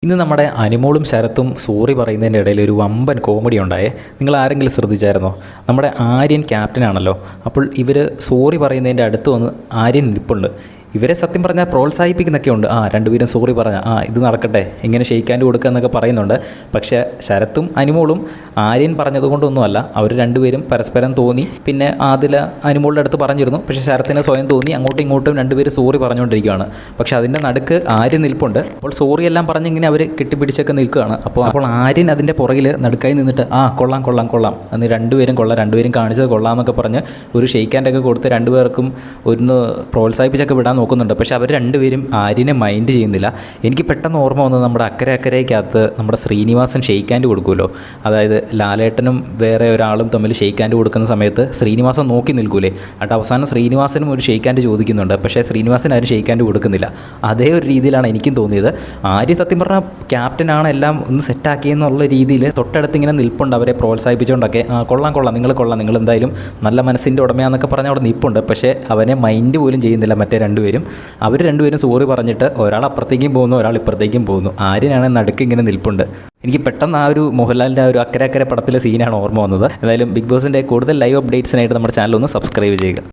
ഇന്ന് നമ്മുടെ അനുമോളും ശരത്തും സോറി പറയുന്നതിൻ്റെ ഇടയിൽ ഒരു വമ്പൻ കോമഡി ഉണ്ടായേ. നിങ്ങൾ ആരെങ്കിലും ശ്രദ്ധിച്ചായിരുന്നോ? നമ്മുടെ ആര്യൻ ക്യാപ്റ്റനാണല്ലോ. അപ്പോൾ ഇവർ സോറി പറയുന്നതിൻ്റെ അടുത്ത് വന്ന് ആര്യൻ നിൽപ്പുണ്ട്. ഇവരെ സത്യം പറഞ്ഞാൽ പ്രോത്സാഹിപ്പിക്കുന്നൊക്കെ ഉണ്ട്. രണ്ടുപേരും സോറി പറഞ്ഞാൽ ഇത് നടക്കട്ടെ, ഇങ്ങനെ ഷെയ്ക്കാൻഡ് കൊടുക്കുക എന്നൊക്കെ പറയുന്നുണ്ട്. പക്ഷേ ശരത്തും അനുമോളും ആര്യൻ പറഞ്ഞതുകൊണ്ടൊന്നുമല്ല, അവർ രണ്ടുപേരും പരസ്പരം തോന്നി. പിന്നെ ആദില അനുമോളുടെ അടുത്ത് പറഞ്ഞിരുന്നു, പക്ഷേ ശരത്തിന് സ്വയം തോന്നി. അങ്ങോട്ടും ഇങ്ങോട്ടും രണ്ടുപേരും സോറി പറഞ്ഞുകൊണ്ടിരിക്കുകയാണ്. പക്ഷേ അതിൻ്റെ നടുക്ക് ആര്യൻ നിൽപ്പുണ്ട്. അപ്പോൾ സോറി എല്ലാം പറഞ്ഞിങ്ങനെ അവർ കെട്ടിപ്പിടിച്ചൊക്കെ നിൽക്കുകയാണ്. അപ്പോൾ ആര്യൻ അതിൻ്റെ പുറകിൽ നടുക്കായി നിന്നിട്ട് കൊള്ളാം കൊള്ളാം കൊള്ളാം എന്ന് രണ്ടുപേരും രണ്ടുപേരും കാണിച്ചത് കൊള്ളാം എന്നൊക്കെ പറഞ്ഞ് ഒരു ഷെയ്ക്കാൻഡൊക്കെ കൊടുത്ത് രണ്ടുപേർക്കും ഒന്ന് പ്രോത്സാഹിപ്പിച്ചൊക്കെ വിടാൻ നോക്കുന്നുണ്ട്. പക്ഷേ അവർ രണ്ടുപേരും ആര്യനെ മൈൻഡ് ചെയ്യുന്നില്ല. എനിക്ക് പെട്ടെന്ന് ഓർമ്മ വന്നത് നമ്മുടെ അക്കരയ്ക്കകത്ത് നമ്മുടെ ശ്രീനിവാസൻ ഷെയ്ക്കാൻഡ് കൊടുക്കുമല്ലോ. അതായത് ലാലേട്ടനും വേറെ ഒരാളും തമ്മിൽ ഷെയ്ക്കാൻഡ് കൊടുക്കുന്ന സമയത്ത് ശ്രീനിവാസൻ നോക്കി നിൽക്കൂലേ. എന്നിട്ട് അവസാനം ശ്രീനിവാസനും ഒരു ഷെയ്ക്കാൻഡ് ചോദിക്കുന്നുണ്ട്. പക്ഷേ ശ്രീനിവാസൻ ആരും ഷെയ്ക്കാൻഡ് കൊടുക്കുന്നില്ല. അതേ ഒരു രീതിയിലാണ് എനിക്കും തോന്നിയത്. ആര്യ സത്യം പറഞ്ഞാൽ ക്യാപ്റ്റനാണ്, എല്ലാം ഒന്ന് സെറ്റാക്കിയെന്നുള്ള രീതിയിൽ തൊട്ടടുത്ത് ഇങ്ങനെ നിൽപ്പുണ്ട്, അവരെ പ്രോത്സാഹിപ്പിച്ചുകൊണ്ടൊക്കെ. കൊള്ളാം കൊള്ളാം, നിങ്ങൾ എന്തായാലും നല്ല മനസ്സിൻ്റെ ഉടമയാന്നൊക്കെ പറഞ്ഞ് അവിടെ നിൽപ്പുണ്ട്. പക്ഷേ അവനെ മൈൻഡ് പോലും ചെയ്യുന്നില്ല മറ്റേ രണ്ടുപേരും. അവർ രണ്ടുപേരും സോറി പറഞ്ഞിട്ട് ഒരാൾ അപ്പുറത്തേക്കും പോകുന്നു, ഒരാൾ ഇപ്പുറത്തേക്കും പോകുന്നു. ആര്യനാണ് നടുക്ക് ഇങ്ങനെ നിൽപ്പുണ്ട്. എനിക്ക് പെട്ടെന്ന് ആ ഒരു മോഹൻലാലിൻ്റെ ആ ഒരു അക്കരെ പടത്തിലെ സീനാണ് ഓർമ്മ വന്നത്. എന്തായാലും ബിഗ് ബോസിൻ്റെ കൂടുതൽ ലൈവ് അപ്ഡേറ്റ്സിനായിട്ട് നമ്മുടെ ചാനൽ ഒന്ന് സബ്സ്ക്രൈബ് ചെയ്യുക.